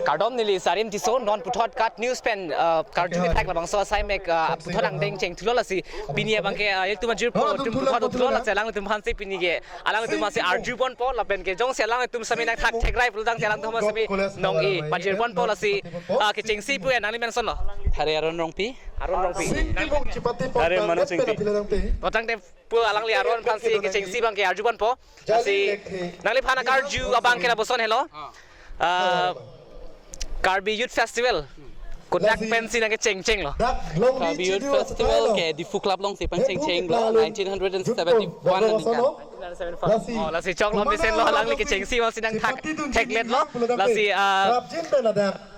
Kardom nili sarim tiso non puthot kat news pen Karju-Kethak labang so sai mek puthot Angdeng cheng thulola si pinia bangke tu majur po tum puthot thulola selang tum hanse pinige alang tum masi arju bon po la pen ke jong selang tum samina thak thekrai pulang selang tum sami nong e majur bon po la si ke cheng si pu nang li men son lo Hari Aron Rongpi Hari Manu Singti Potang te pu alang li aron pan si ke cheng si bangke arju bon po si nang li phana Karju abang ke la boson hello Karbi Youth Festival Kodak pensi nang cheng cheng lo Karbi Youth Festival ke di Fu Club long si pang cheng cheng lo 1971 aningkan oh la si chong lo misen lo lang li ke cheng si si nang thak theklet lo la si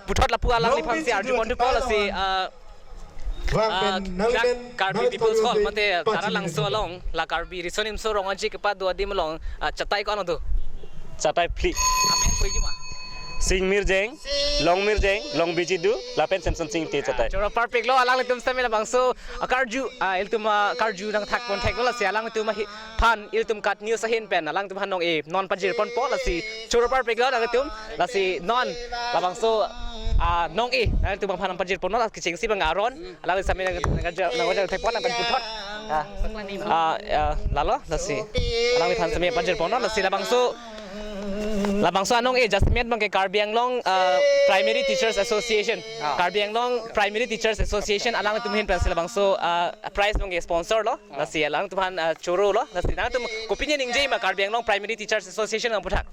puthot la pu alang li phang si arju bon po la si Karbi People's Hall mate tara lang so long la Karbi risonim so rongaji ke pa do adim long chatai ko ano do Chatai Pli amen koi juma Sing Mirjeng Long Bijidu Lapen Samson Sing Te Chatai Chora perfect lo alang litum samela bangso Karju iltum Karju nang thak pon thek lo la si alang tu ma phan iltum kat news sahin pen alang tu phan nong e non panjir pon po la si chora perfect lo alang tum la si non la bangso nong e alang tu phan panjir pon la kicing si bang aron alang samela nang thek pon nang puthot lalo la si alang phan samela panjir pon la si la bangso anong just met bang ke Karbi Anglong Primary Teachers Association Karbi Anglong Primary Teachers Association alang tumhin pen sila bangso prize bang sponsor lo la si alang tuhan choro lo la si nang tum opinion ingjay ma Karbi Anglong Primary Teachers Association ang puthak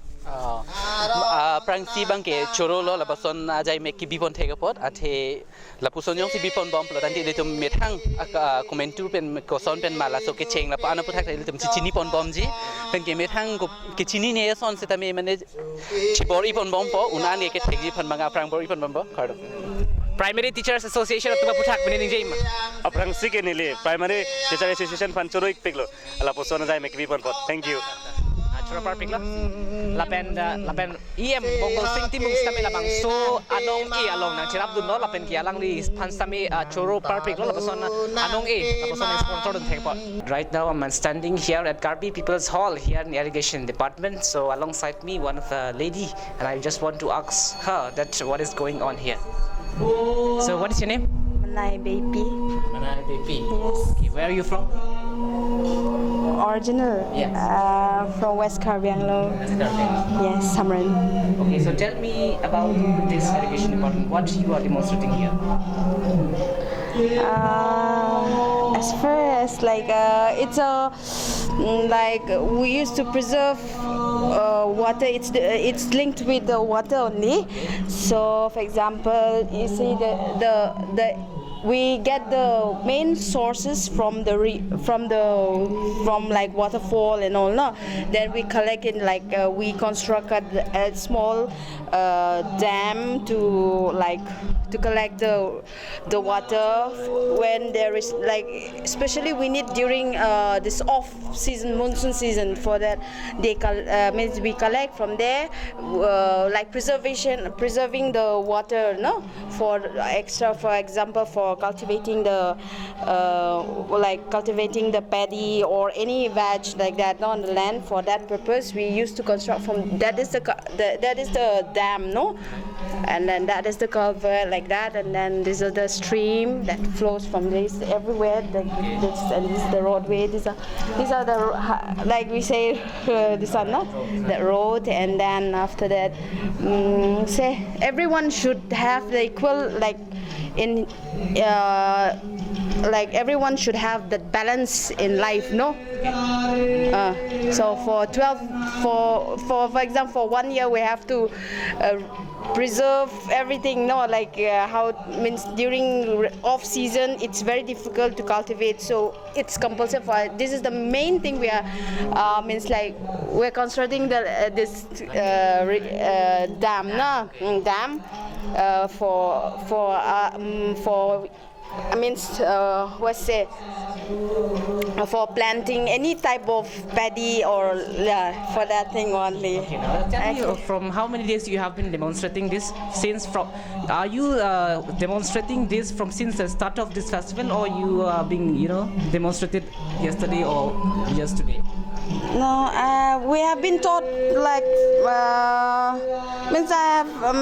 prang si bang ke choro lo labason ajai mek ki bipon thega pot athe lapuson yong si bipon bom plo tanti letum methang komentu pen ko son pen mala so ke cheng la pa ana puthak letum chini pon bom ji pen ke methang ko ke chini ne son se tame mane chibori pon bom po unani ke thegi phan manga prang bori pon bom bo khard Primary Teachers Association atuma puthak benin ingjay ma Aprang si ke nili Primary Teacher Association fan choro ik peklo ala posona jai mek bipon pot thank you chora perfect lo lapen em bongol sing timung stami labang so anong e along nang chirap dun lo lapen ki alang li phan stami choro perfect lo lapason anong e lapason sponsor dun thek pot right now I'm standing here at Karbi People's Hall here in Irrigation Department so alongside me one of the lady and I just want to ask her that what is going on here so what is your name Manai Baby. Manai Baby. Yes. Okay, where are you from? Original. Yes. From West Karbi Anglong. Yes, Samran. Okay, so tell me about this irrigation department. What you are demonstrating here? As far as like it's a like we used to preserve water. It's linked with the water only. So, for example, you see the we get the main sources from like waterfall and all, no? Then we collect it like we construct a small dam to collect the water when there is like, especially we need during this off season, monsoon season. For that they means we collect from there like preserving the water, no? For extra, for example, for cultivating the paddy or any veg like that, no, on the land. For that purpose we used to construct from that is the dam, no? And then that is the culvert like that, and then this is the stream that flows from this everywhere. And this is the roadway. These are the like we say this are not the road. And then after that, say everyone should have the equal like everyone should have that balance in life, no? So for example, for 1 year we have to preserve everything, no? Like how means during off season it's very difficult to cultivate, so it's compulsory for this is the main thing we are means like we're constructing this dam, no? Dam for I mean what's say for planting any type of paddy or for that thing only. Okay, now tell me from how many days you have been demonstrating this are you demonstrating this from since the start of this festival, or you are being demonstrated yesterday or just today? No, we have been taught like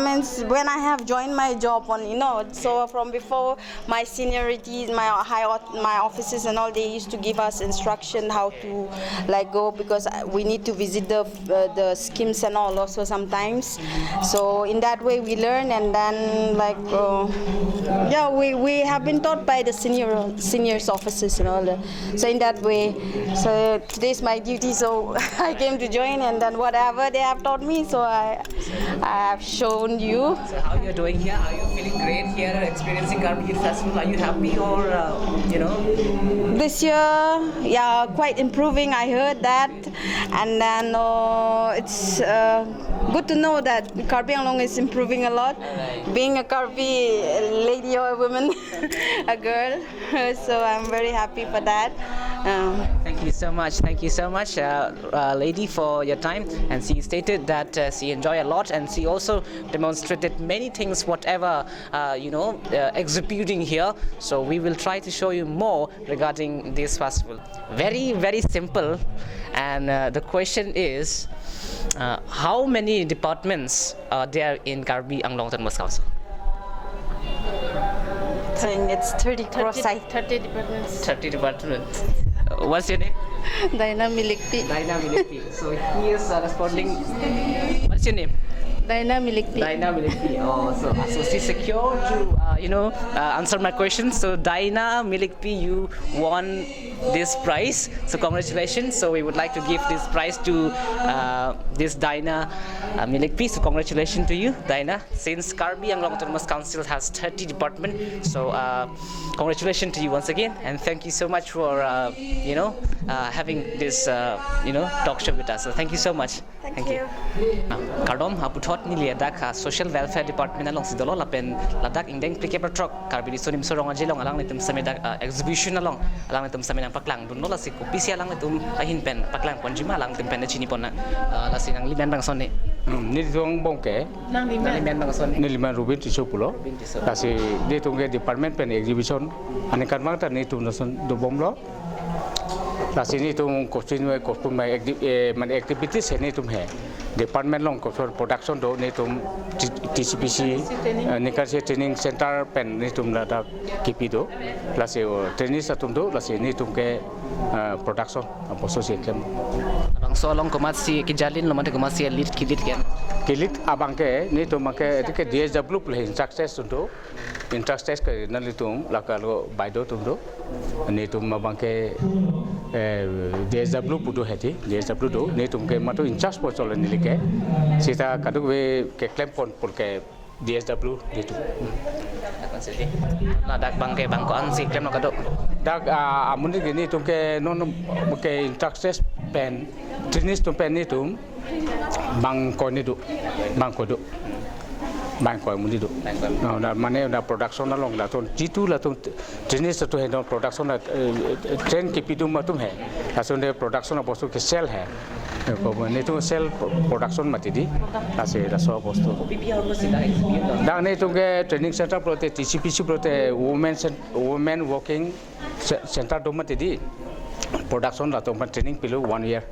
means when I have joined my job on so from before my seniority, my officers and all, they used to give us instruction how to like go, because we need to visit the schemes and all also sometimes. So in that way we learn, and then like we have been taught by the seniors officers and all. So in that way, so today's my duty. So I came to join, and then whatever they have taught me, so I have shown you. So how you're doing here? Are you feeling great here, experiencing Karju Festival? Are you happy, or This year, yeah, quite improving. I heard that, and then it's good to know that Karbi Anglong is improving a lot. Being a Karbi lady or a woman, a girl, so I'm very happy for that. Thank you so much. Thank you so much, lady, for your time. And she stated that she enjoyed a lot, and she also demonstrated many things, whatever executing here. So we will try to show you more regarding this festival. Very, very simple. And the question is, how many departments are there in Karbi Anglong Autonomous Council? I think it's 30 cross-site. 30 departments. 30 departments. What's your name? Daina Milikpi. Daina Milikpi. So he is responding. What's your name? Daina Milikpi. Daina Milikpi. Oh, so she's secure to answer my question. So Daina Milikpi, you won this prize. So congratulations. So we would like to give this prize to this Daina Milikpi. So congratulations to you, Daina. Since Karbi Anglong Autonomous Council has 30 departments, so congratulations to you once again, and thank you so much for having this talk show with us. So thank you so much. Thank you. Kardom Haputot Nilia Daka Social Welfare Department along Sidolo Lapen Ladak Angdeng KYF Karbi Sonim Sorong Ajilong along with them Sameda exhibition along with them Samedang Paklang Dunola Siku Pisi along with them Ahin Pen Paklang Ponjima along with them Penachini Pona Lasinang Liban Bang Sonne. Nilitong Bongke, Niliman Rubin Tisopulo, kasi ditong department pen exhibition, aningkan mata nitum nason do bomlo. Kasi nitum continue kopun my activities nitum he. Department long kopun production do nitum TCPC, nikan training center pen nitum nada kipido. Lasi training satum do, lasi nitum ke production aposo sikem. So along komasi kijalin lomate komasi lead kilit kan. Kilit abangke ni tu make ke DSW play success untuk interest ke nalitum lakalo baido tundo ni tu mabangke DSW pudo heti DSW do ni tu ke matu in charge posol ni like sita kadu we ke claim pon ke DSW itu. Ladak bangke bangko ansi claim no kado. Dak amun ni tu ke non ke interest pen jenis tu pen itu bangko ni tu bangko muni tu na mana na production na long la tu jitu la tu jenis tu hai no production na train ke pidu ma tum hai asun de production bostu ke sell hai ko ni tu sell production mati di ase la so bostu da ni tu ke training center prote TCPC prote women working center do mati di production la tu training pilu 1 year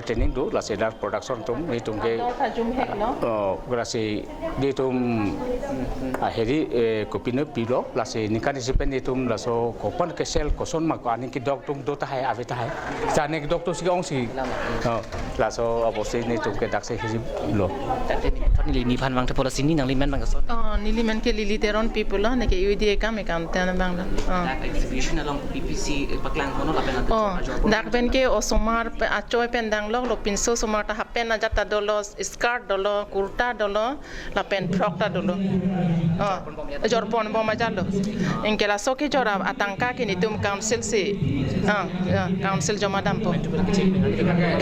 training do la se production tum ni tum ke grasi di tum heri kopino pilo la se nikani sipen di tum la so kopan ke sel koson ma ko ani ki dok tum do ta hai ave ta hai jane ki dok to si ong si la so abosi ni tum ke dak se hiri lo ni ni phan wang te policy ni nang limen bang so Niliman ke liliteron people la ne ke UDA kam ekam tan bang la exhibition along PPC paklang kono la pen dak ben ke osomar achoy pendang lok lo pinso somar ta hapen na jata dolo skirt dolo kurta dolo la pen frock ta dolo jorpon bom majalo engke la soke jora atangka ke nitum council se council joma dampo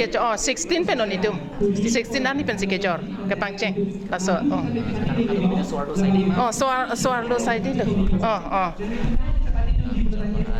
ke 16 pen nitum 16 ani pen ke jor ke pangcheng la so soar lo side lo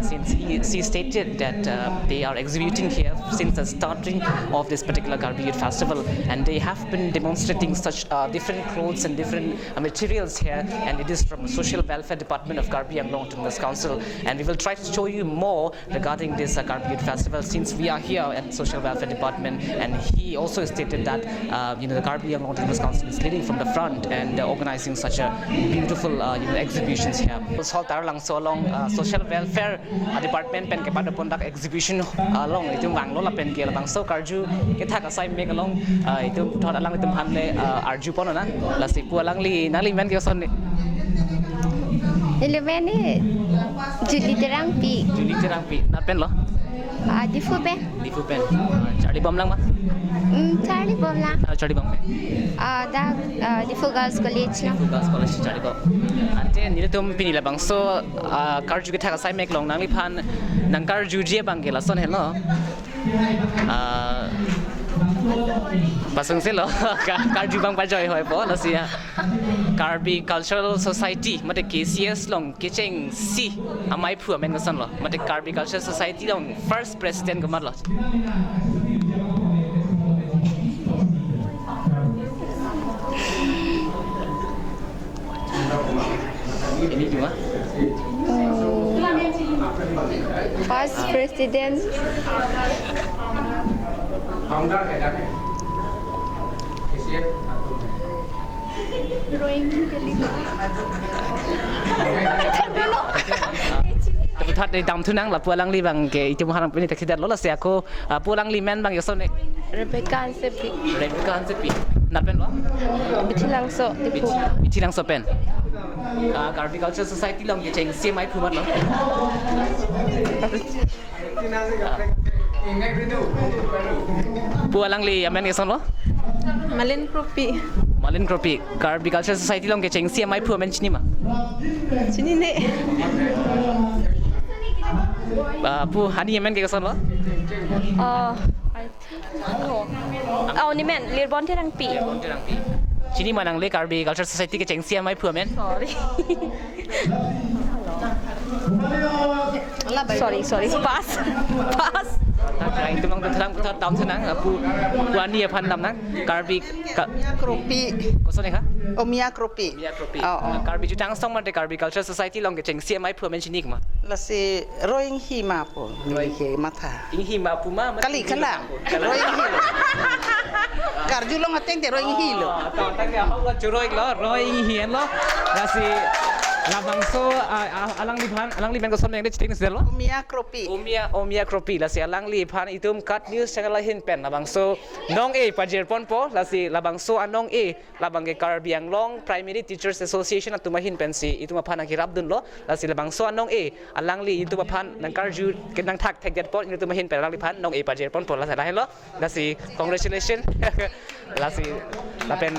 since he stated that they are exhibiting here since the starting of this particular Karju Youth Festival, and they have been demonstrating such different clothes and different materials here, and it is from the Social Welfare Department of Karbi Anglong Autonomous Council, and we will try to show you more regarding this Karju Youth Festival since we are here at Social Welfare Department, and he also stated that the Karbi Anglong Autonomous Council is leading from the front and organizing such a beautiful exhibitions here. Sol tar lang so long Social Welfare Department pen ke pada pondak exhibition long itu wang lo la pen ke la bang so Karju-Kethak asai make along itu thot alang itu han le arju pon na la si pu alang li nang li men ke son ni Eleven ni Juli terang pi na pen lo di fu pen Charlie bom lang ma Charlie bom lah Charlie bom dah di fu girls college lah Girls College Charlie bom ante ni tum pini la bang so Karju-Kethak asai make long nang li phan nang Karju je bang ke la son hello pasang selo Karju bang pajoy hoi po la sia Karbi Cultural Society mate KCS long kicheng si amai phu men gasan lo mate Karbi Cultural Society long first president ko mat lo ini cuma first president tapi thot dei dam thunang la pulang li bang ke itu maharang pini takidat lo la sia ko pulang li men bang yoson ni Rebecca Sepi na pen lo Biti langso di fu bichi lang so pen Karbi Cultural Society long ke cheng CMI phumat lo pulang li amen yoson lo Malin Kropi Karbi Cultural Society long ke cheng CMI phu men chini ma sini ne pu hani amen ke yoson lo ni men Lirbon terang pi chini manang le Karbi Cultural Society ke cheng CMI phu men sorry pass itu mang terang kita tahun senang pu ani pan lam nang Karbi Kropi kosong ni ha Omia Kropi Karbi jutang song man de Karbi Cultural Society long ke cheng CMI phu men chini ma la si Roing Hima po ni matha ing hi ma pu ma kali kala Roing Hi Karju long ateng te Roing Hi lo ta ta ke ha la churoi lo roi hian lo la si labang so alang li ben ko son meng de ching se lo Omia Kropi Omia Kropi la si alang li phan itum cut news channel hin pen labang so nong e pajir pon po la si labang so anong e labang ke Karbi Anglong Primary Teachers Association atuma hin pen si ituma phan ki rab dun lo la si labang so anong e alang li ituma phan nang Karju ke nang thak thek det po ituma hin pen alang li phan nong e pajir pon po la sa lo la si congratulations la si lapen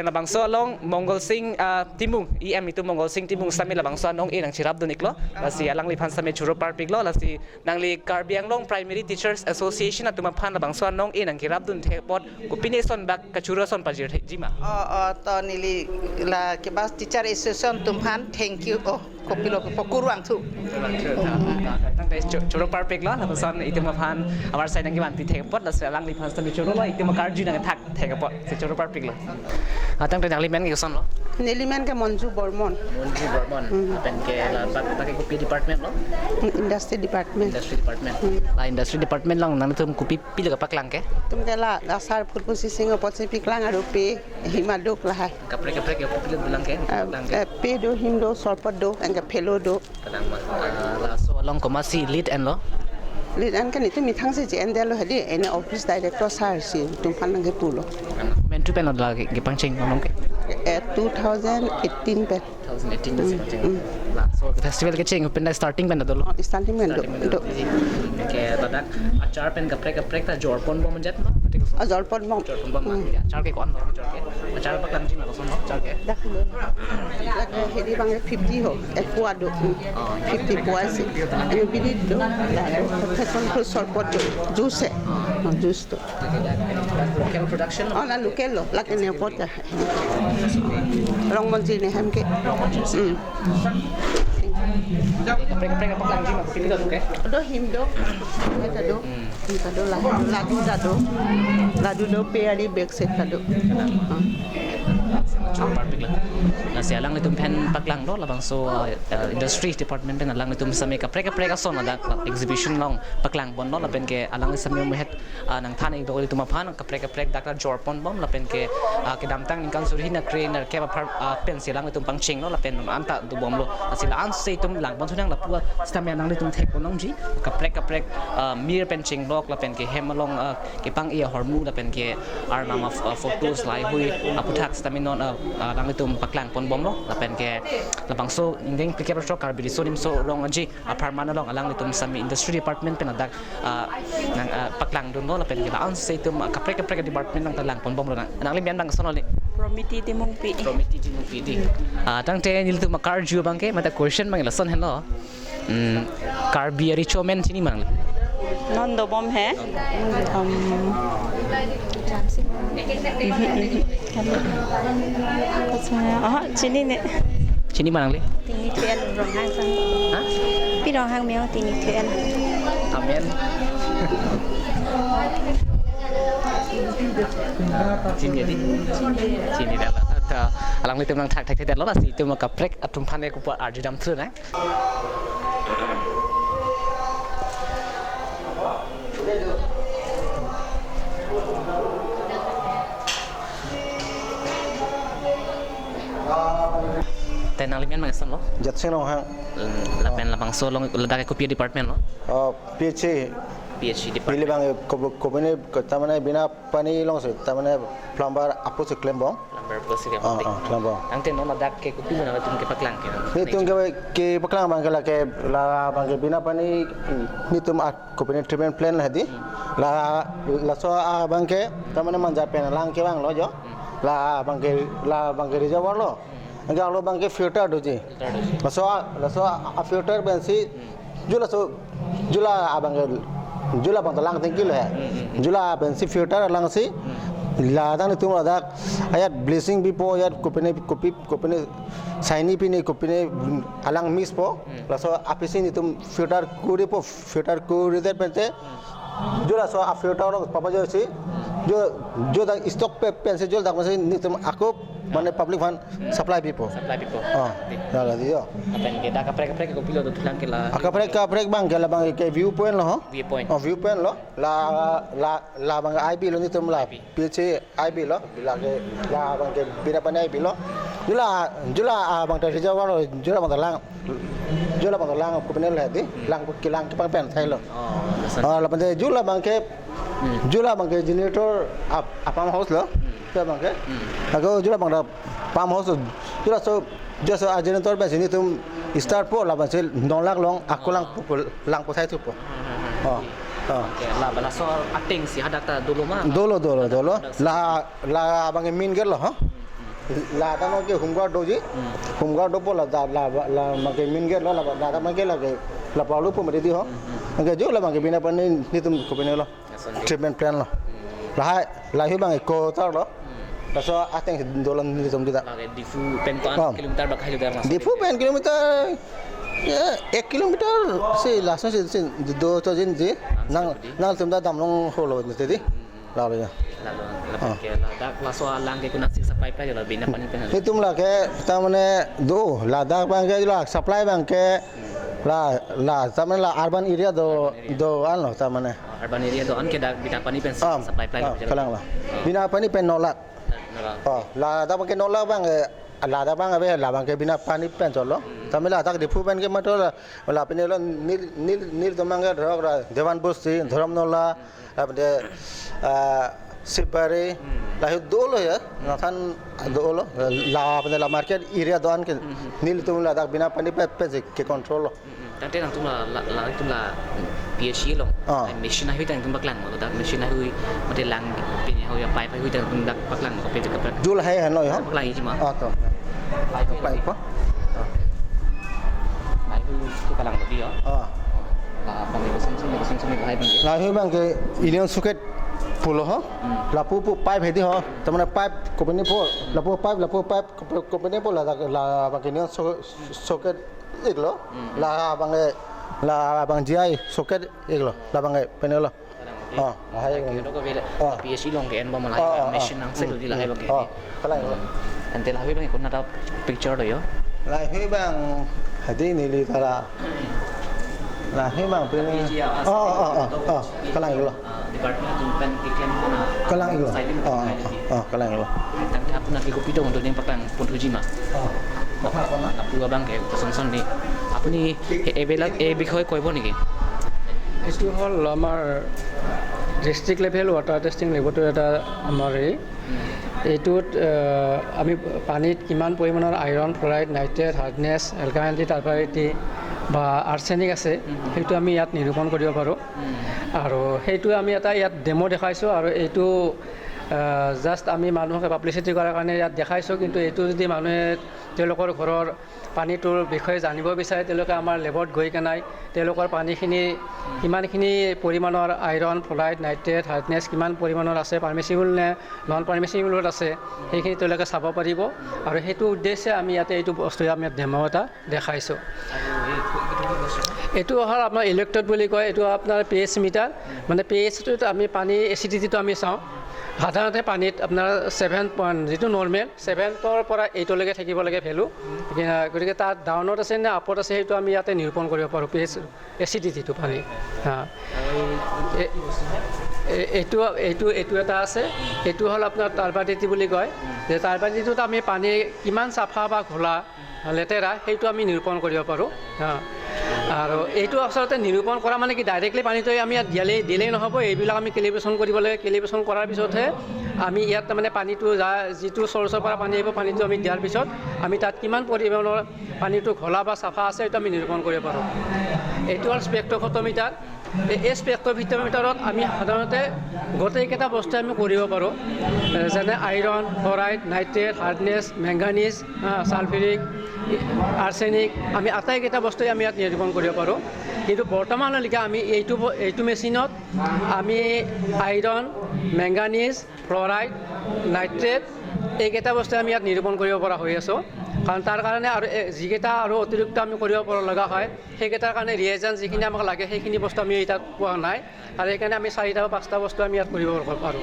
labang so along Mongol Sing Timung EM itu Mongol Sing Timung sami labang so anong e nang chirap dun iklo la si alang li phan sami churo parpik lo la si nang li Karbi Anglong Primary Teachers Association atuma phan labang so anong e nang kirap dun the pot ko pineson bak kachuro son pajir jima to ni li la ke bas teacher association tum phan thank you ko pilo ko kurwang thu tang te churo parpik lo labang son ituma phan awar sai nang kiman pi the pot la si alang li phan sami churo lo ituma Karju nang thak the pot se churo parpik lo tang te nang li men ki son lo Neliman ke Monju Bormon pen ke la pakai kopi department lo Industry Department la industry department lang nang tum kopi pila ka paklang ke tum kala dasar purpun sising pot sipik lang adu pe himaduk lah kapre ke pila bilang ke pe do himdo solpot do angka pelo do kadang la so long ko masih lead and lo lead and kan itu mitang se jen delo hadi ene office director sar si tum pan nang ke pulo men tu pen lo la ke pangcheng ngomong ke 2018 pen 2018 la so festival ke cheng pen starting pen do lo starting pen do ke badak achar pen kapre ta jorpon bom jet lo Jorpon bom achar ke kon achar paklang jing lo son achar ke dak lo hedi bang 50 ho equado 50 poise you bidi do person pro solpot do juice to local production la local lo la ke ne pot long monji ne ham ke Kaprek paklang ji mak pilih tu ke. Do him do. Eta do. Kita do ladu dado. Ladu do pe ali bek set do. Perfect lah. Nah sialang itu pen paklang do labang so industry department pen alang itu sami kaprek ason ada exhibition long paklang bon no lapen ke alang sami mehet nang than ik do itu mapan kaprek dakar jorpon bom lapen ke damtang ingkan suri na crane ke pen sialang itu pangching no lapen anta du bom lo sila an sei tum lang bon thunang lapua stamya nang itu thek bonong ji kaprek mir penching lok lapen ke hemalong ke pang ia hormu lapen ke arnama photos lai hui aputhak staminon lang itu paklang pon bom lo lapen ke labang so indeng pikir pro karbi so nim so long ji apharman long alang itu sami industry department pen adak nang paklang dun lo lapen ke an sei tum kaprek department nang talang pon bom lo nang lim yan bang sono li Promiti timong pi. di tang te nil tu makarju bang ke mata question mang la son hello karbi ari chomen sini mang Non do bom hai. Sini ne. sini mang li Tinggi tuan rong hang sang. ha Pi rong hang meo tinggi tuan. amen sini jadi sini dah lah alang li tu nang thak thak lo la si tu makaprek atum phane ku pa arju dam thru na tenang limen mang son lo Jat sing long hang. lapen labang so long ladake kopi department lo PhD PhD pilih department bang ko bene tamane bina pani long se tamane plumber apu se klem bong. number plus ke penting Klem bong. ang ten no ladake kopi mana tum ke paklang ke Ni tum ke paklang bang ke la bang ke bina pani ni tum at ko bene treatment plan hadi la so bang ke tamane manja pen lang ke bang lo jo la bang ke reservoir lo enggak lo bang ke filter doji so a filter ben si jula abang ke jula bang lang tinggi lo hai jula ben si filter lang si la dang tu ada ayat blessing bipo ayat kopine shiny pini kopine alang mix po la so apisi ni tum filter kuri der pente jula so a filter lo papa jo si jo dak stock pe pen se jol dak masih ni tum aku mana public fund supply people dah lah dia apen ke dak kaprek kopi lo tu lang ke la kaprek bang ke la bang ke view point lo view point lo la bang IB lo ni tum la PC IB lo la ke la bang ke bina pan IB lo jula bang ta reservoir lo jula bang lang ko penel la di lang ke pang pen thai lo la pan jula bang ke generator apam house lo ya bang ke aku jula bang pam house jula so generator ba sini tum start po la bang non lak long aku lang po thai tu po ke la bala so ating si hadata dulu ma dolo la bang min gel lo ha la ta no ke humgar doji humgar do po la bang ke min gel lo la ta bang ke la pa lu po ma di ho ke jo la bang ke bina pan ni tum ko bina lo treatment plan lo la hi bang ko ta lo la so ateng dolan ni tum tidak difu pentuan kilometer bak kilometer mas difu pen kilometer 1 kilometer si langsung si do to jin ji nang tum da dam long holo ni tadi lalu ya lalu ke la dak la so lang ke kuna sik supply pa la bina pani pen hitung lah ke tamane do ladakh bang ke la supply bang ke la tamane la urban area do an lo tamane urban area do an ke dak bina pani pen supply pa kalang lah bina pani pen nolak la dak bang ke nolak bang la dak bang abe la bang ke bina pani pen cholo tamane la dak dipu pen ke mato la pen lo nil to manga dhora devan bosti dharam nola apde Sipare lah dolo ya nakan dolo la pada la market area doan ke nil tu la dak bina pani pe ke control lo tante nang tu la PhD lo machine hui tang tum baklang lo dak machine hui mate lang pin ho ya pai hui tang tum dak baklang ko pe ke pak jul hai hanoi ha baklang ji ma to pai ko pai hui tu kalang lo dia la apa ni sing hai bang la hui bang ke ilion suket pulo ho lapu pipe hedi ho tamane pipe company po lapu pipe company po la bakini socket iglo la bangai la bang jai soket iglo la bangai penelo hai itu ko bela PhD long ke en bom lai machine nang se di lai bang ke kalai ante la hui bang ko na ta picture do yo lai hui bang hadi ni li tara la hui bang pen kalai iglo department pen ikan kalai iglo kalai iglo dan ta pun nak ko pito untuk yang pakang pun hujima আপু বাং কে সনসন নি আপুনি এবেলাক এই বিষয়ে কইব নেকি এইটো হ'ল আমাৰ district level water testing laboratory এটা আমাৰ এইটোত আমি পানীত কিমান পৰিমাণৰ আইৰণ ফ্লৰাইড নাইট্ৰেট হাৰ্ডনেছ এলকালাইনিটি টাৰ্বাৰিটি বা আৰ্ছেনিক আছে সেইটো আমি ইয়াত নিৰূপণ কৰিব পাৰোঁ আৰু সেইটো আমি এটা ইয়াত ডেমো দেখাইছোঁ আৰু এইটো জাষ্ট আমি মানুহক পাব্লিচিটি কৰাৰ কাৰণে ইয়াত দেখাইছোঁ কিন্তু এইটো যদি মানুহে তেওঁলোকৰ ঘৰৰ পানীটোৰ বিষয়ে জানিব বিচাৰে তেওঁলোকে আমাৰ লেবত গৈ কেনাই তেওঁলোকৰ পানীখিনি কিমানখিনি পৰিমাণৰ আইৰণ ফ্লৰাইড নাইট্ৰেট হাৰ্ডনেছ কিমান পৰিমাণৰ আছে পাৰ্মিচিবল নে নন পাৰ্মিচিবলত আছে সেইখিনি তেওঁলোকে চাব পাৰিব আৰু সেইটো উদ্দেশ্যে আমি ইয়াতে এইটো বস্তু আমি ডেমো এটা দেখাইছোঁ এইটো হ'ল আপোনাৰ ইলেক্ট্ৰড বুলি কয় এইটো আপোনাৰ pH মিটাৰ মানে pHটোত আমি পানী এচিডিটিটো আমি চাওঁ সাধাৰণতে পানীত আপোনাৰ 7 যিটো নৰ্মেল 7ৰ পৰা 8লৈকে থাকিব লাগে ভেলু গতিকে তাত ডাউনত আছে নে আপত আছে সেইটো আমি ইয়াতে নিৰূপণ কৰিব পাৰোঁ pH এচিডিটিটো পানী এইটো এটা আছে এইটো হ'ল আপোনাৰ টাৰ্বাৰিটি বুলি কয় যে টাৰ্বাৰিটিটোত আমি পানী কিমান চাফা বা ঘোলা লেতেৰা সেইটো আমি নিৰূপণ কৰিব পাৰোঁ আৰু এইটো আচলতে নিৰূপণ কৰা মানে কি ডাইৰেক্টলি পানীটো আমি ইয়াত দিলেই নহ'ব এইবিলাক আমি কেলিব্ৰেশ্যন কৰিব লাগে কেলিব্ৰেশ্যন কৰাৰ পিছতহে আমি ইয়াত তাৰমানে পানীটো যিটো চ'ৰ্চৰ পৰা পানী আহিব পানীটো আমি দিয়াৰ পিছত আমি তাত কিমান পৰিমাণৰ পানীটো ঘোলা বা চাফা আছে এইটো আমি নিৰূপণ কৰিব পাৰোঁ এইটো হ'ল স্পেক্ট্ৰফটোমিটাৰ এই স্পেক্ট্ৰফটোমিটাৰত আমি সাধাৰণতে গোটেইকেইটা বস্তু আমি কৰিব পাৰোঁ যেনে iron fluoride nitrate hardness manganese sulphuric arsenic আমি আটাইকেইটা বস্তুৱে আমি ইয়াত নিৰূপণ কৰিব পাৰোঁ কিন্তু বৰ্তমানলৈকে আমি এইটো মেচিনত আমি আইৰণ মেংগানিজ ফ্লৰাইড নাইট্ৰেট এইকেইটা বস্তু আমি ইয়াত নিৰূপণ কৰিব পৰা হৈ আছোঁ কাৰণ তাৰ কাৰণে আৰু যিকেইটা আৰু অতিৰিক্ত আমি কৰিব লগা হয় সেইকেইটাৰ কাৰণে ৰিয়েজেণ্ট যিখিনি আমাক লাগে সেইখিনি বস্তু আমি তাত পোৱা নাই আৰু সেইকাৰণে আমি 4টা বা 5টা বস্তু আমি ইয়াত কৰিব পাৰোঁ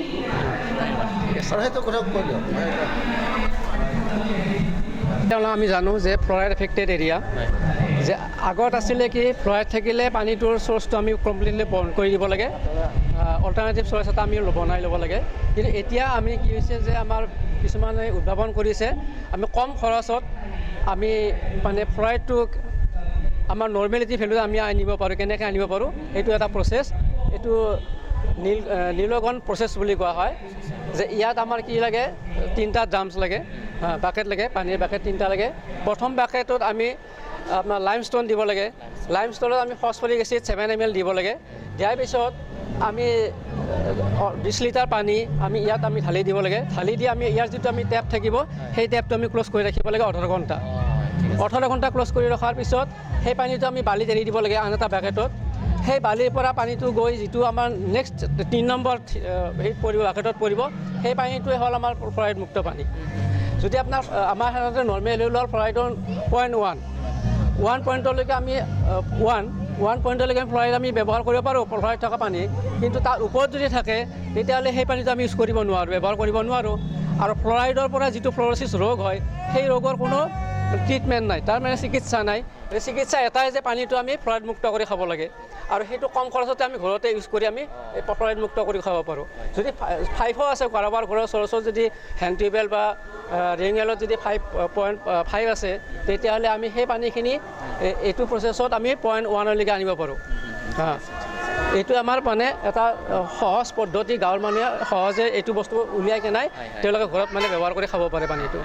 সেইটো কথা কৈ দিয়ক আমি জানো যে ফ্লৰাইড এফেক্টেড এৰিয়া যে আগত আছিলে কি ফ্লৰাইড থাকিলে পানীটোৰ চ'ৰ্চটো আমি কমপ্লিটলি বন্ধ কৰি দিব লাগে অল্টাৰনেটিভ চ'ৰ্চ এটা আমি বনাই ল'ব লাগে কিন্তু এতিয়া আমি কি হৈছে যে আমাৰ কিছুমানে উদ্ভাৱন কৰিছে আমি কম খৰচত আমি মানে ফ্লৰাইডটোক আমাৰ নৰ্মেলিটি ভেলু আমি আনিব পাৰোঁ কেনেকৈ আনিব পাৰোঁ এইটো এটা প্ৰচেছ এইটো নীলগন প্ৰচেছ বুলি কোৱা হয় যে ইয়াত আমাৰ কি লাগে 3টা ড্ৰামছ লাগে বাকেট লাগে পানীৰ বাকেট 3টা লাগে প্ৰথম বাকেটত আমি আপোনাৰ লাইমষ্টোন দিব লাগে লাইমষ্টোনত আমি ফছফৰিক এচিড 7 ml দিব লাগে দিয়াৰ পিছত আমি 20 লিটাৰ পানী আমি ইয়াত আমি ঢালি দিব লাগে ঢালি দি আমি ইয়াৰ যিটো আমি টেপ থাকিব সেই টেপটো আমি ক্ল'জ কৰি ৰাখিব লাগে 18 ঘণ্টা 18 ঘণ্টা ক্ল'জ কৰি ৰখাৰ পিছত সেই পানীটো আমি বালিত এৰি দিব লাগে আন এটা বাকেটত সেই বালিৰ পৰা পানীটো গৈ যিটো আমাৰ নেক্সট 3 নম্বৰ হেৰিত পৰিব বাকেটত পৰিব সেই পানীটোৱে হ'ল আমাৰ ফ্লৰাইড মুক্ত পানী যদি আপোনাৰ আমাৰ সাধাৰণতে নৰ্মেল লেভেলৰ ফ্লৰাইডৰ 1 পইণ্টলৈকে আমি 1 পইণ্টলৈকে ফ্লৰাইড আমি ব্যৱহাৰ কৰিব পাৰোঁ ফ্লৰাইড থকা পানী কিন্তু তাৰ ওপৰত যদি থাকে তেতিয়াহ'লে সেই পানীটো আমি ইউজ কৰিব নোৱাৰোঁ ব্যৱহাৰ কৰিব নোৱাৰোঁ আৰু ফ্লৰাইডৰ পৰা যিটো ফ্ল'ৰচিছ ৰোগ হয় সেই ৰোগৰ কোনো ট্ৰিটমেণ্ট নাই তাৰ মানে চিকিৎসা নাই চিকিৎসা এটাই যে পানীটো আমি ফ্লৰাইড মুক্ত কৰি খাব লাগে আৰু সেইটো কম খৰচতে আমি ঘৰতে ইউজ কৰি আমি ফ্লৰাইড মুক্ত কৰি খাব পাৰোঁ যদি 5 আছে কাৰোবাৰ ঘৰৰ চ'ৰ্চত যদি হেণ্ড টিউবৱেল বা ৰিঙেলত যদি 5.5 আছে তেতিয়াহ'লে আমি সেই পানীখিনি এইটো প্ৰচেছত আমি 0.1লৈকে আনিব পাৰোঁ এইটো আমাৰ মানে এটা সহজ পদ্ধতি গাঁৱৰ মানুহে সহজে এইটো বস্তু উলিয়াই কেনাই তেওঁলোকে ঘৰত মানে ব্যৱহাৰ কৰি খাব পাৰে পানীটো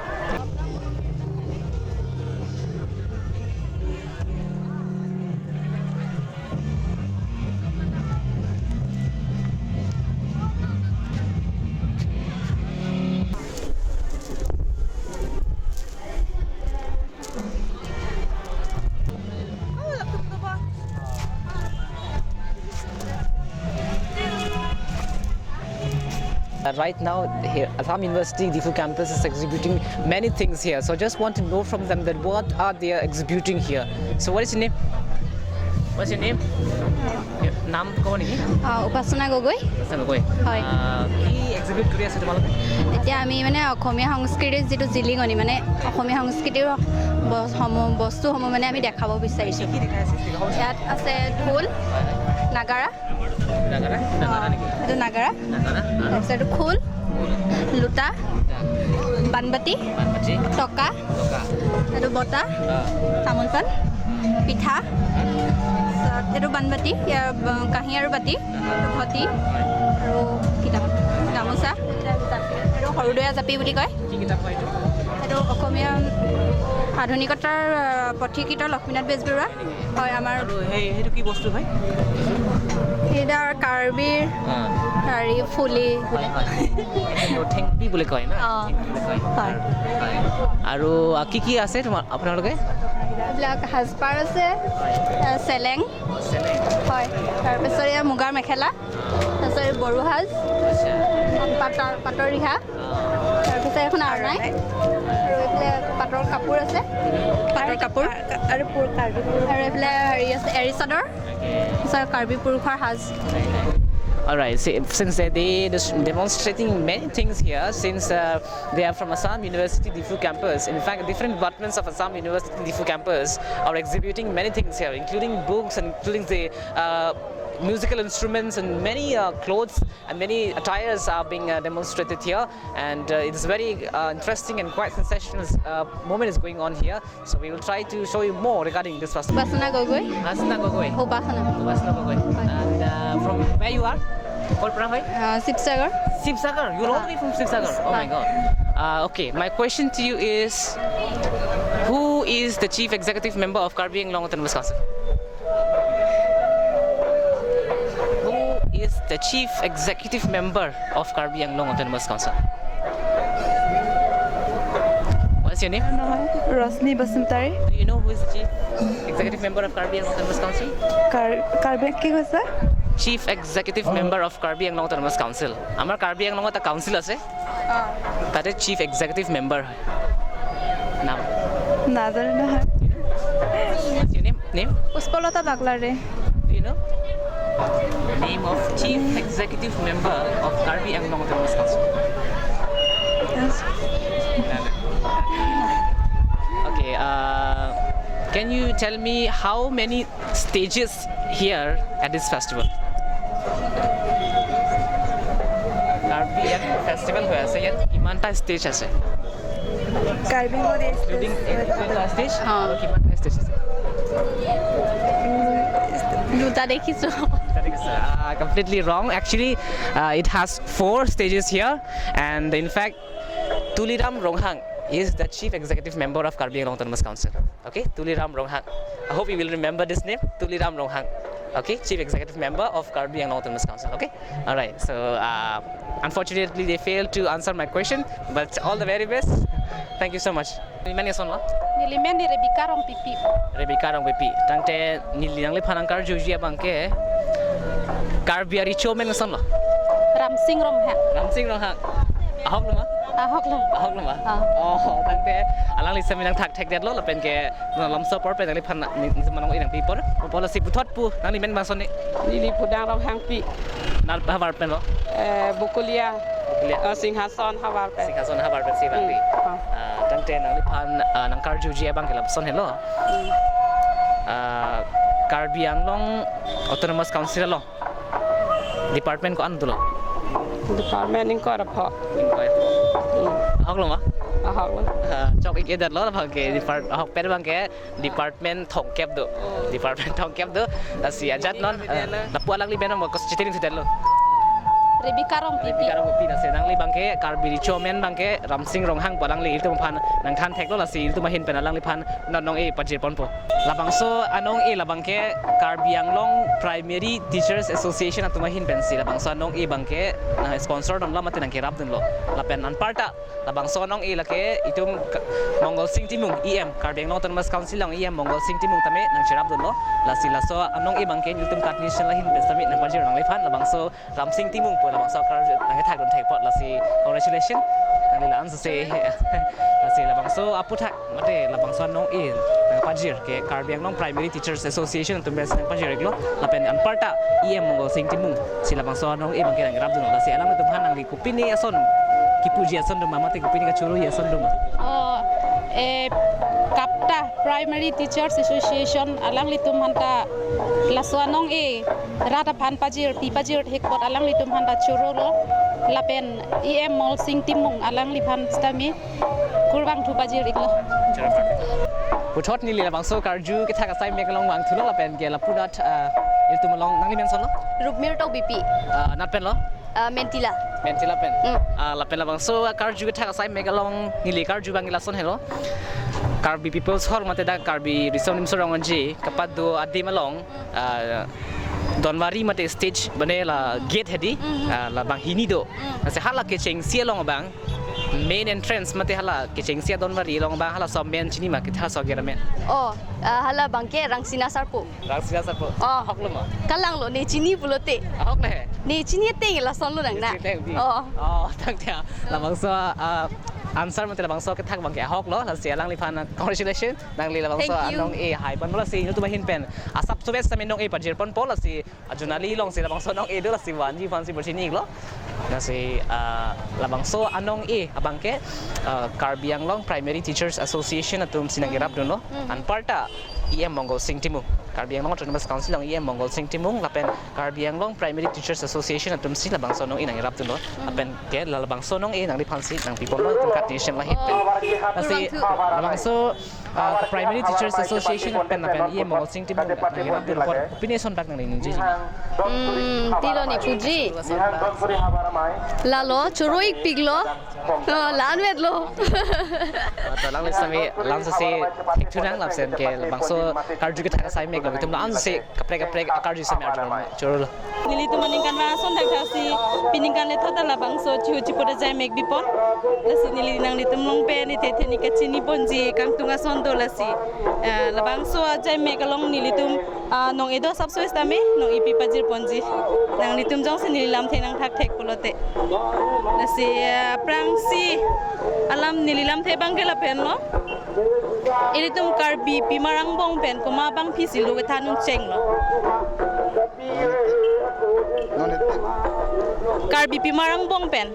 Right now, here, Assam University Diffu campus is exhibiting many things here. So I just want to know from them that what are they exhibiting here. So what is your name? What's your name? নাম ক'ব নেকি? উপাসনা গগৈ। গগৈ। হয়। কি exhibit কৰি আছে তোমালোকে? এতিয়া আমি মানে অসমীয়া সংস্কৃতিৰ যিটো জিলিঙনি মানে অসমীয়া সংস্কৃতিৰ বস্তুসমূহ মানে আমি দেখাব বিচাৰিছোঁ। ইয়াত আছে ঢোল, নাগাৰা। নাগাৰা? নাগাৰা নেকি? এইটো নাগাৰা। নাগাৰা। তাৰপিছত এইটো খোল, লোটা, বানবাতি, টকা, এইটো বটা, তামোল পাণ, পিঠা, এইটো বানবাতি, ইয়াৰ কাঁহী আৰু বাতি, ঘটি আৰু কিতাপ গামোচা, এইটো সৰুদৈয়া জাপি বুলি কয়। এইটো অসমীয়া আধুনিকতাৰ পথিকৃত লক্ষ্মীনাথ বেজবৰুৱা হয় আমাৰ। সেইটো কি বস্তু হয়? সেইটা কাৰ্বিৰ হেৰি ফুলি ঠেংপি বুলি কয় না? হয়। আৰু কি কি আছে তোমাৰ আপোনালোকে? এইবিলাক সাজপাৰ আছে, চেলেং হয়, তাৰপিছত এয়া মুগাৰ মেখেলা, তাৰপিছত বড়ো সাজ, পাটৰ ৰিহা, তাৰপিছত এখন আৰনাই আৰু এইফালে পাটৰ কাপোৰ আছে, পাটৰ কাপোৰ আৰু এইফালে হেৰি আছে এৰী চাদৰ, তাৰপিছত কাৰ্বি পুৰুষৰ সাজ। Alright, since they demonstrating many things here, since they are from Assam University Diffu campus. In fact, different departments of Assam University Diffu campus are exhibiting many things here, including books and including the musical instruments and many clothes and many attires are being demonstrated here, and it's very interesting and quite sensational moment is going on here. So we will try to show you more regarding this festival. Upasana Gogoi. Upasana Gogoi. Upasana Gogoi. And from where you are? Sibsagar. Sibsagar. You're all the way from Sibsagar. Oh my God. Okay, my question to you is, who is the chief executive member of Karbi Anglong Autonomous Council? Is the chief executive member of Karbi Anglong Autonomous Council. What's your name? Rosni Basumtari. Do you know who is the chief executive member of Karbi Anglong Autonomous Council? Karbi ki hoise? Chief executive member of Karbi Anglong Autonomous Council. Amar Karbi Anglong ta council ase. That is chief executive member. Naam. Nazar na hai. What's your name? Name? Puspalata Baglare. Do you know? The name of chief executive member of Karbi Anglong Autonomous Council. Yes. Okay, can you tell me how many stages here at this festival? Karbi festival hoye ase yat kimanta stage ase? Karbi ngode including stage? Kimanta stage ase? দুটা দেখিছোঁ। Completely wrong. Actually, it has 4 stages here, and in fact, Tuliram Ronghang is the chief executive member of Karbi Anglong Autonomous Council. Okay, Tuliram Ronghang. I hope you will remember this name, Tuliram Ronghang. Okay, chief executive member of Karbi Anglong Autonomous Council. Okay, all right. So unfortunately, they failed to answer my question, but all the very best. Thank you so much. Nilimen ni Rebecca Rong Pipi. Rebecca Rong Pipi. Tangte niliang le phanang Karju-Kethak bangke Karbiari Chomen son lo. Ramsing Rong Ha. Ramsing Rong Ha. Ahok lama. Ahok lama. Oh, tangte alang lisa minang thak thek det lo la pen ke lamso por pen ali phan manong inang pi por pola si puthot pu nang ni men bang son ni. Lili pudang Rong Hang Pi. Nal hawar pen lo. Bukulia. Singhason hawar pen. Singhason hawar pen si bang pi. Tangte nang li phan nang Karju-Kethak bang ke lam son hello. Karbi Anglong Autonomous Council lo. Department ko ano to lo? Department in Korapok. Ahok lo ma? Ahok lo. Chok ik edat lo bang ke ahok pen bang ke department thong kep do. Department thong kep do. Si ajat non. Lapu alang li benam ko chitin sitet lo. Rebecca Rong Pipi. Rebecca Rong Pipi na se nang li bang ke Karbi Chomen bang ke Ramsing Ronghang palang li iltu phan nang than thek lo la si iltu mahin pen alang li phan nong e pajir pon po. Labang so anong e labang ke Karbi Anglong Primary Teachers Association atuma hin pen si labang so anong e bang ke sponsor don la matin ang kirap dun lo. La pen an parta labang so anong e la ke itum Mongol Sing Timung EM Karbi Anglong Autonomous Council lang EM Mongol Sing Timung tame nang kirap dun lo. La sila so anong e bang ke iltum kat nation la hin pen sami nang pajir nang li phan labang so Ramsing Timung po la bang so Karju nang thak don thek pot la si congratulation nang la an se la si la bang so aputhak mate la bang so nong e nang pajir ke Karbiang nong Primary Teachers Association tum bes nang pajir eklo la pen an parta em mongol sing timung si la bang so nong e bang ke nang rap dun la si alang tum han nang li kupini ason kipuji ason dum mate kupini ka churu ason dum Kapta Primary Teachers Association alang litum hanta lasuanong rata pan pajir pi pajir hekpot alang litum hanta churolo lapen em mol sing timung alang lipan stami kurbang thu pajir iklo puthot ni le bang so Karju-Kethak asai mekalong wang thulo la pen ke la pudat iltu malong nang li men son lo Rupmir tok BP nat pen lo Mentila pen la pen la bang so Karju-Kethak asai mekalong ni le Karju bang la son hello Karbi People's Hall mate da Karbi Resonim Sorong Anji kapat do adi malong Donwari mate stage bane la gate hedi la bang hini do se hala ke cheng sia long bang main entrance mate hala ke cheng sia Donwari long bang hala som men chini ma ke tha so geramen hala bangke rangsina sarpo hoklo ma kalang lo ne chini pulote hok le ne chini te la son lo nang na tak tia la bang so answer mate la bang so ke thak bang ke hok lo la sia lang li phan congratulation nang li la bang so anong e hai ban la si tu ba hin pen asap so bes samin nong e pajir pon pol la si ajunali long si la bang so nong e do la si wan ji fan si berchini lo na si la bang so anong e abang ke Karbiang long Primary Teachers Association atum sinang irap dun lo an parta em Mongol Sing Timung Karbiang long Autonomous Council long em Mongol Sing Timung lapen Karbiang long Primary Teachers Association atum si la bang so nong e nang irap dun lo lapen ke la bang so nong e nang li phan si nang people lo tum kat nation la hit pen la si la bang so Primary Teachers Association pen lapen em Mongol Sing Timung nang irap dun lo opinion son bak nang ni ji tilo ni puji lalo churoik piglo lanwet lo to lang sami lang se thik thunang lap sen ke bangso Karju-Kethak sai mek lo tum lang se kapre Karju sami arjun chorol nili tu maningkan ma son thak thasi piningkan le thota la bangso chu chi pora jai mek bipon lasi nili nang litum long pe ni the ni ka chini bonji kang tunga son do lasi la bangso jai mek along nili tum nong edo sabso estame nong ipi pajir ponji nang litum jong se nili lam the nang thak thek polote lasi prangsi alam nili lam the bang ke la pen lo ilitum Karbi pimarang bong pen kuma bang phisi lo ke thanun cheng lo Karbi pimarang bong pen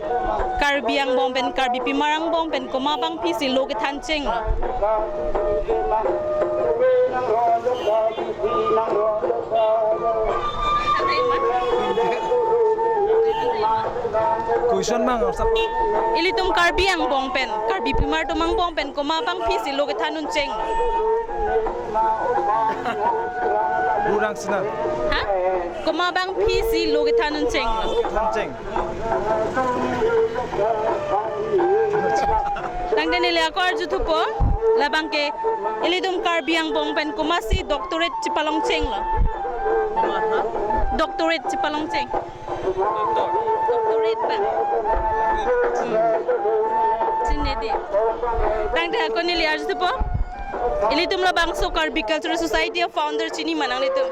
Karbiang bong pen Karbi pimarang bong pen kuma bang phisi lo ke than cheng lo Question mang ilitum Karbiang bong pen Karbi pimar tumang bong pen kuma bang phisi lo ke thanun cheng Durang sina ha kuma bang phisi lo ke thanun cheng cheng tang den le akor ju thupo la bang ke ilitum Karbiang bong pen kuma si doctorate chipalong cheng lo doctorate chipalong cheng doctorate ba sinede tang da ko ni le ar ju thupo ilitum la bang so Karbi Cultural Society of founder chini manang litum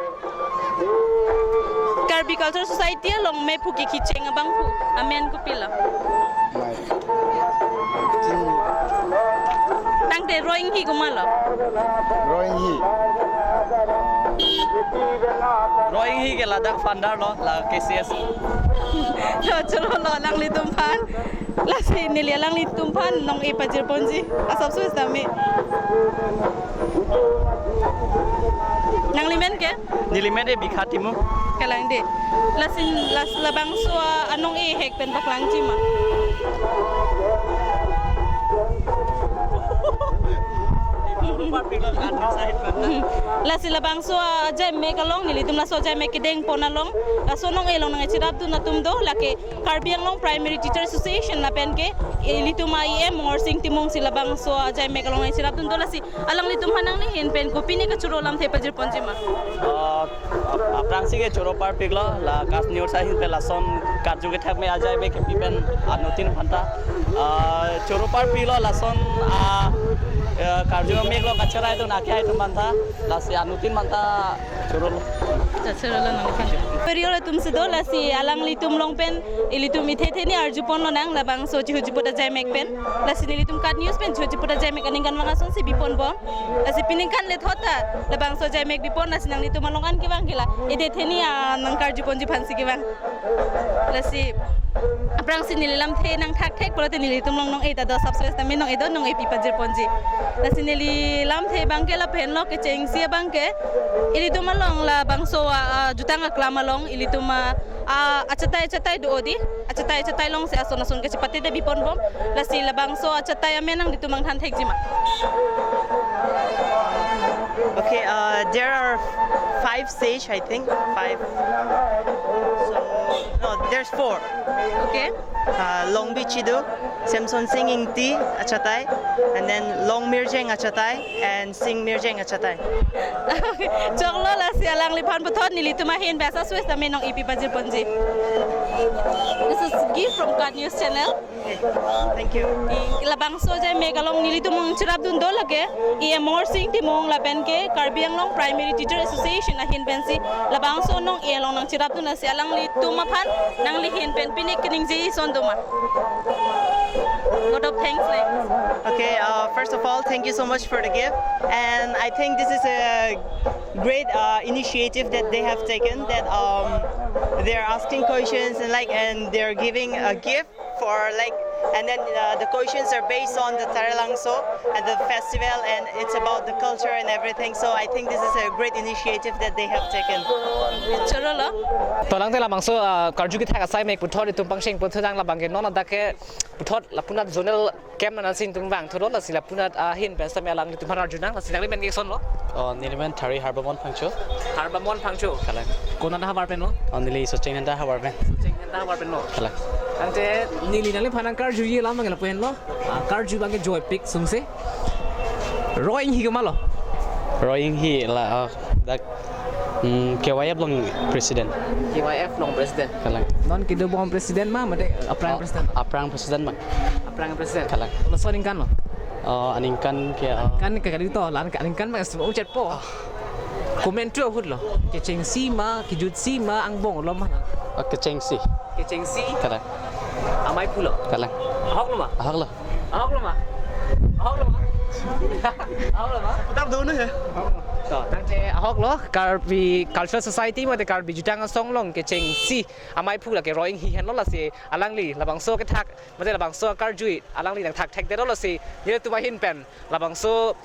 Karbi Cultural Society long me phuki khicheng bang phu amen ko pila tang de rowing hi kumalo Roing hi ke Ladakh fundar lo la KCS chalo lo lang litum phan la si nili lang litum phan nong e pajir ponji asap su stami nang limen ke nilimen e bikhatimu kalang de la sin la bang so anong e hek pen baklang chima la sila bang so jai me kalong nili tum la so jai me kideng ponalong la so nong elong nang chirap tu na tum do la ke Karbiang long Primary Teachers Association la pen ke litum IM or sing timong sila bang so jai me kalong nang chirap tu do la si alang litum hanang ni hin pen ko pini ka churo lam the pajir ponjima prangsi ke choro par piglo la kas news sa hin pe la son Karju-Kethak me a jai be ke pipen anutin phanta choro par piglo la son Karju me lo kachara itu nakya itu mantha la si anutin mantha choro Terserah nang lipan. Periode tum sedol la si alang litum long pen ilitum ithe ni arjupon lo nang labang so juji poda jai mek pen la si litum kat news pen juji poda jai mek aningkan mangason si bipon bom la si piningkan le thota labang so jai mek bipon la si nang litum malongan ki bang gila ithe ni nang karjupon ji phansi ki bang la si aprang si nilam the nang thak thek polote nilitum long nong eta do subspace tami nong edo nong epi pajir ponji la si nilam the bang ke la pen lo ke cheng si bang ke ilitum malong la bang so jutang aklama long ilitum acatai do odi acatai long se ason ke cepati de bipon bom la si la bang so acatai amenang litumang than thek jima. Okay, there are 5 stage, I think. 5. So, no, there's 4. Okay. Long Bichido, Samson singing T, Achatai, and then Long Mirjeng Achatai, and Sing Mirjeng Achatai. Choklo la si alang lipan putot nilitumahin basa Swiss na menong ipi pajir ponji. This is gift from God News Channel. Okay. Thank you. Labang so jay megalong nilitumong chirap dun do lage I more sing timong laben ke Karbiang Long Primary Teacher Association na hinpensi labang so nong long nang chirap dun na si alang litumapan nang lihin pen pinik kining ji sonduma. Lot of thanks like. Okay, first of all, thank you so much for the gift, and I think this is a great initiative that they have taken, that they're asking questions and they're giving a gift for and then the questions are based on the Taralangso and the festival, and it's about the culture and everything. So I think this is a great initiative that they have taken. Chorolo. Tolang te labang so Karju-Kethak asai mek puthot itum pangsheng puthang labang ke non adake puthot lapunat zonal camp na sin tung bang thorol la sila punat hin ben same alang itum hanar junang la sila ben ke son lo niliman thari harbamon phangcho kala kona da habar pen no nili so cheng da habar pen no kala ante nili nang le phanang Karju ye lam bang la pen lo Karju bang ke joy pick sungse roing hi gama lo roing hi la dak KYF long president kala non kido bom president ma mate aprang president kala lo soning kan lo aningkan ke kan ke kali to lan ka aningkan ma so chat po comment tu hut lo ke cheng si ma ki jut si ma ang bong lo ma ke cheng si kala amai pulo kala ahok lo ma Tap do nữa hả? Tante ahok lo Karbi Cultural Society ma de Karbi jutang song long ke cheng si amai pula ke roing hi han lo la si alang li labang so ke thak ma de labang so Karju alang li nang thak thek de lo si ni tu ba hin pen labang so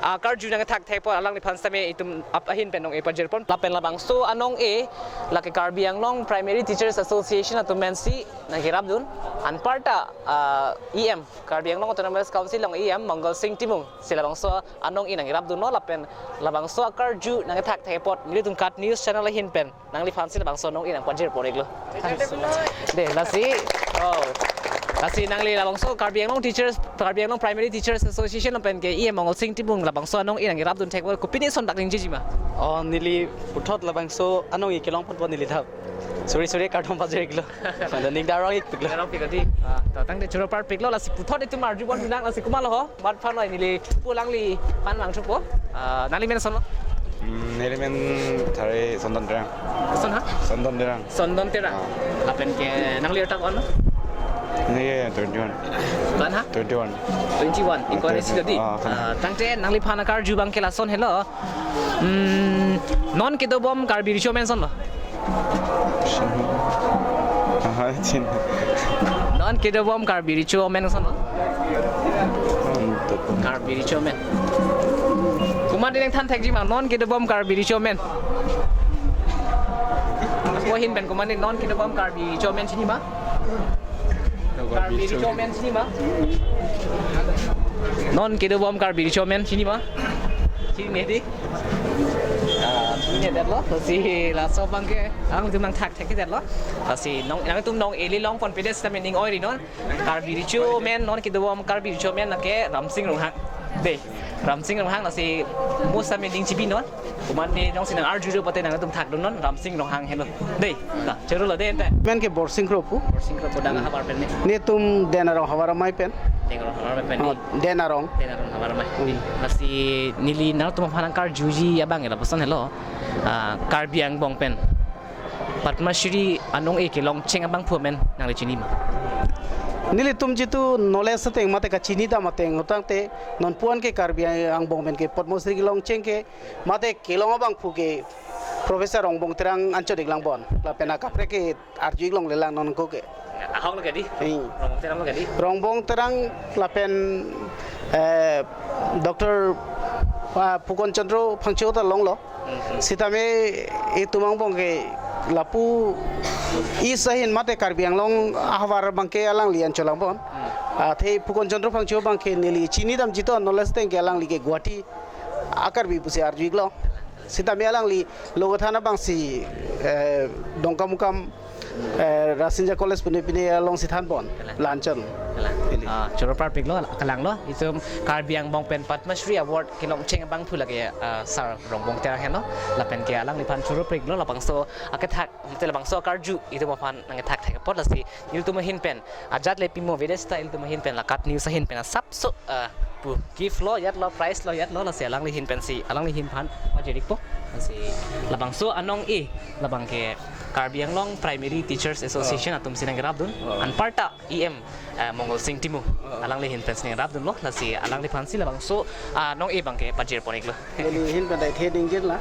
Karju nang thak thek po alang li phan same itum ap hin pen nong e pajir pon lapen labang so anong e la ke Karbiang Long Primary Teachers Association atum men si na hirap dun an parta EM Karbiang Long Autonomous Council long EM Mongol Sing Timung sila bang so anong inang hirap dun no lapen labang so Karju nang thak thek pot ni tum kat news channel hin pen nang li phan sila bang so nong inang pajir por eklo de lasi lasi nang li labang so Karbiang Long Primary Teachers Association pen ke EM Mongol Sing Timung labang so anong inang hirap dun thek ko pini son dak ning jima nili puthot labang so anong ikelong pot nili thap sorry karthom pajir eklo ning darong ik piklo darong pikati tang de churo par piklo lasi puthot itum arju bon nang lasi kumal ho mat phan loi nili pulang li pan mang chupo nali men son lo nilimen thare sondon terang sondon terang apen ke nang li tak on ni 21 kan ha 21 ikore sidodi tang te nang li phana Karju bang ke la son hello non ke do bom Karbi richo men son lo non ke do bom Karbi richo men son lo Karbi richo men kumadi nang than thek ji ma non ke do bom Karbi richo men ko hin ben kumadi non ke do bom Karbi richo men chini ma Karbi richo men chini ma non ke do bom Karbi richo men chini ma chini ne diนี่เด็ดล้อสิลาโซบังเกอังตุมังทักแท็กที่เด็ดล้อสิน้องอังตุมน้องเอลิลองฟอนฟิเดสตามินิงออยรีนอนการบิริชูแมนนอนคิดว่าการบิริชูแมนนักเก็รำซิงลงหักเดรำซิงลงหักสิมูสตามินิงชิบินอนผมมันนี่น้องสินังอาร์จูรูปเตนังตุมทักโดนนอนรำซิงลงหักเห็นเลยเดเจอรู้เลยเดนแต่ पेन के बोर्सिंग क्रोपूดังฮาบาร์เป็นนี่ตุมเดนารองฮาบาร์ไม่เป็นเดนารองฮาบาร์ไม่masih nili nang tu mahalang Karju ji abang ya lapasan hello Karbi Angbong pen Padma Shri anong e ke long cheng abang phumen nang le chini ma Nili tum jitu knowledge te mate ka chini da mate ngutang te non puan ke Karbi Angbong men ke Padmosri ki long cheng ke mate kelong abang phu ke Professor Ongbong terang anchodik lang bon la pena kapre ke arjuik long lelang non ko ke ahong le gadi rong terang le gadi Rongbong terang la pen Dr. Pukon Chandro Phangchio ta long lo sitame e tumang bong ke lapu isahin mate Karbi Anglong ahwar bangke alang lian cholang bon the Pukon Chandro Phangchio bangke nili chini dam jito knowledge teng ke alang li ke Guwahati akar bi pusi arjuik lo sitame alang li logothana bangsi dongkamukam Rasinja College pune along sithan bon lanchan Choro Parpik lo kalang lo itu Karbi Angbong pen Padma Shri Award kilong cheng bang phu lagi sar rongbong terang hen lo lapen ke alang lipan Choro Parpik lo lapang so akathak itu lapang so Karju itu mapan nangathak thak pot lasi il tu mahin pen ajat le pimo vede style tu mahin pen lakat news hin pen sap so pu gift lo yat lo price lo yat lo lasi alang li hin pen si alang li hin pan majerik po lasi lapang so anong e lapang ke Karbi Anglong Primary Teachers Association atum sinang rabdun an parta EM Mongol Sing Timu alang lihin pen sinang rabdun lo lasi alang lipan si labang so nong e bang ke pajir ponik lo lihin pen dai theding jin la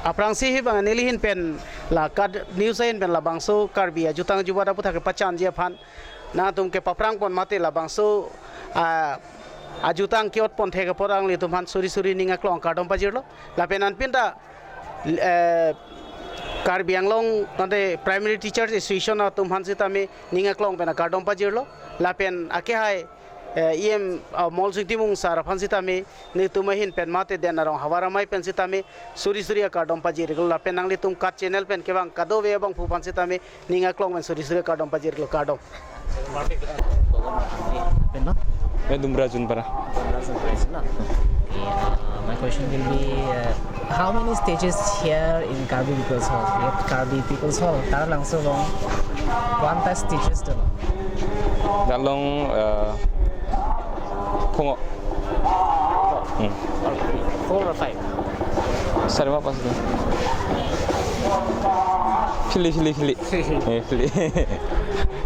aprang si hi bang lihin pen la kad news hin pen labang so Karbi jutang jubada putha ke pachan je phan na tum ke paprang pon mate labang so ajutang kiot pon thega porang li tum han suri ninga klong kadom pajir lo la penan pinda Karbi Anglong nade Primary Teachers Association atum hansita me ninga klong pena kardom pajirlo lapen ake hai em mol siktimung sar hansita me ni tumahin pen mate den arong hawara mai pen sita me suri kardom pajirlo lapen angli tum kat channel pen ke bang kado ve bang pu hansita me ninga klong men suri kardom pajirlo kardom pen lo Dumra Junpara my question will be how many stages here in Karbi People's Hall? Karbi People's Hall, tara lang so long. Quantas stages to? Dalong Pungo. 4 or 5? Sarima pas tu. Fili.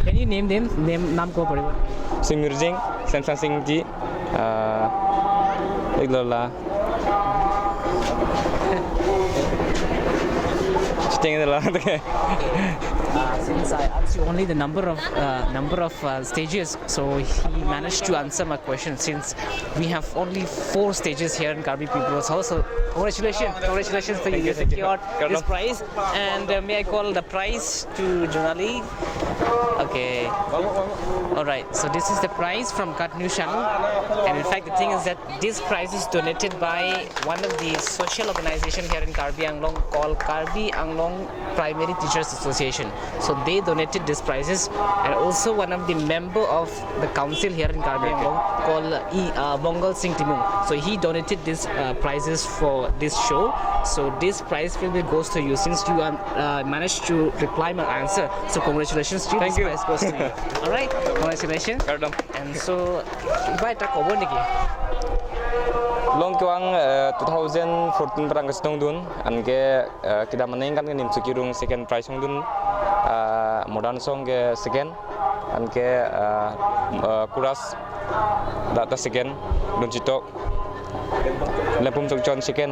Can you name them? Naam ko pare. Sing Mirjing, Samsung Singh ji, Iglola. Since I asked you only the number of stages, so he managed to answer my question. Since we have only 4 stages here in Karbi People's House, so congratulations for you secured this prize. And may I call the prize to Jonali? Okay. All right. So this is the prize from Cut News Channel, and in fact, the thing is that this prize is donated by one of the social organization here in Karbi Anglong called Karbi Anglong Primary Teachers Association. So they donated these prizes, and also one of the member of the council here in Karbi Anglong called Mongol Sing Timung. So he donated these prizes for this show. So this prize will be goes to you since you managed to reply my answer. So congratulations to you. Thank you. Prize goes to you. All right, congratulations. And so, if I talk over again. Long kuang 2014 perang kestung dun, anke kita meningkan nim sekirung second prize song dun, modern song ke second, anke kuras data second, dun citok, lepum song second.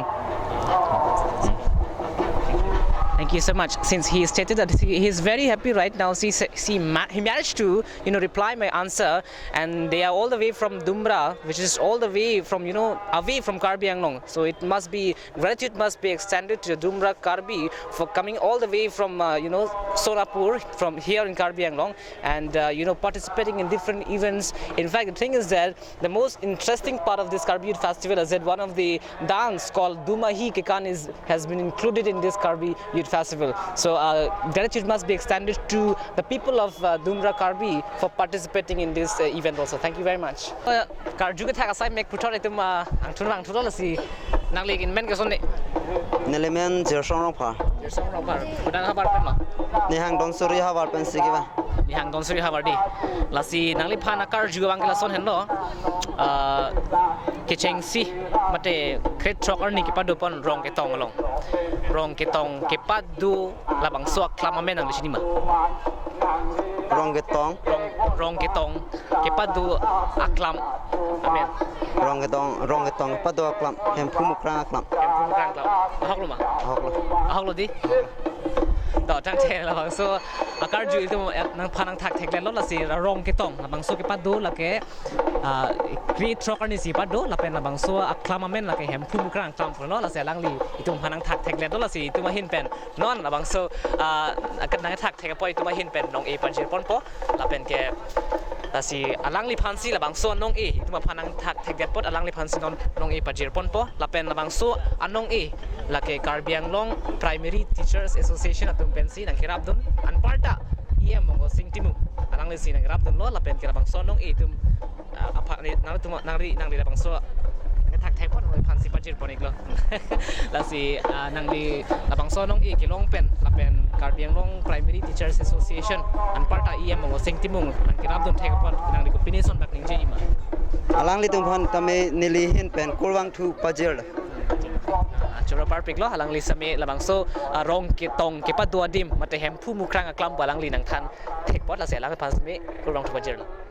Thank you so much. Since he stated that he is very happy right now, he managed to reply my answer, and they are all the way from Dumra, which is all the way from away from Karbi Anglong. So it must be gratitude must be extended to Dumra Karbi for coming all the way from Solapur from here in Karbi Anglong, and participating in different events. In fact, the thing is that the most interesting part of this Karbi Youth Festival is that one of the dance called Dumahi Kekan has been included in this Karbi Youth Festival. So gratitude must be extended to the people of Dumra Karbi for participating in this event also. Thank you very much. Karju-Kethak asai mek putar itu ang turang lasi nang legin men ke sonne. Nelemen jersong rongpa. Jersong rongpa. Kudang habar pen lo. Nihang dong suri habar pen sigi ba. Nihang dong suri habar di. Lasi nang li phana Karju bang kela son hen lo. Kecheng si mate kret trok arni ki padupon rong ke tong long. rong ketong kepadu labang suak klamamen ang sini mah rong ketong kepadu aklam amen rong ketong padu aklam hem pumukrang aklam ahok lu mah ahok lu diต่อจังเทละบางส่วนอากาศอยู่ที่นั่งพานังทักเทคเลนรถละสิรองกี่ตองละบางส่วนกี่ปัดดูละแกกรีดทรอกนี่สิปัดดูละเป็นละบางส่วนอัคลามาเมนละแกแหมพุ่มกลางกลางคนเนาะละเสียลังลีที่พานังทักเทคเลนรถละสิที่มาเห็นเป็นนอนละบางส่วนกันนั่งทักเทคปอยที่มาเห็นเป็นน้องเอปันเจอปอนปอละเป็นแกละสิอลังลีพันซีละบางส่วนน้องเอที่มาพานังทักเทคเด็ดปอดอลังลีพันซีน้องเอปันเจอปอนปอละเป็นละบางส่วนอันน้องเอละแกการเบียงลง Primary Teachers Association atau pensi nang kirap dun an parta iya monggo sing timu alang lesi nang kirap dun lo la pen kirap bang sonong itu apa nang tu nang ri bang so nang tak thai pon pan si pajir pon iklo la si nang di la bang sonong kilong pen la pen karbiang long Primary Teachers Association an parta iya monggo sing timu nang kirap dun thai pon nang di combination bak ning jima alang li tum phan tame nili hin pen kurwang thu pajir Cura parpik lo halang li sami labang so rong ketong kepa dua dim mate hem pu mukrang aklam balang li nang than thek pot la se lang pas me kurang tu bajir lo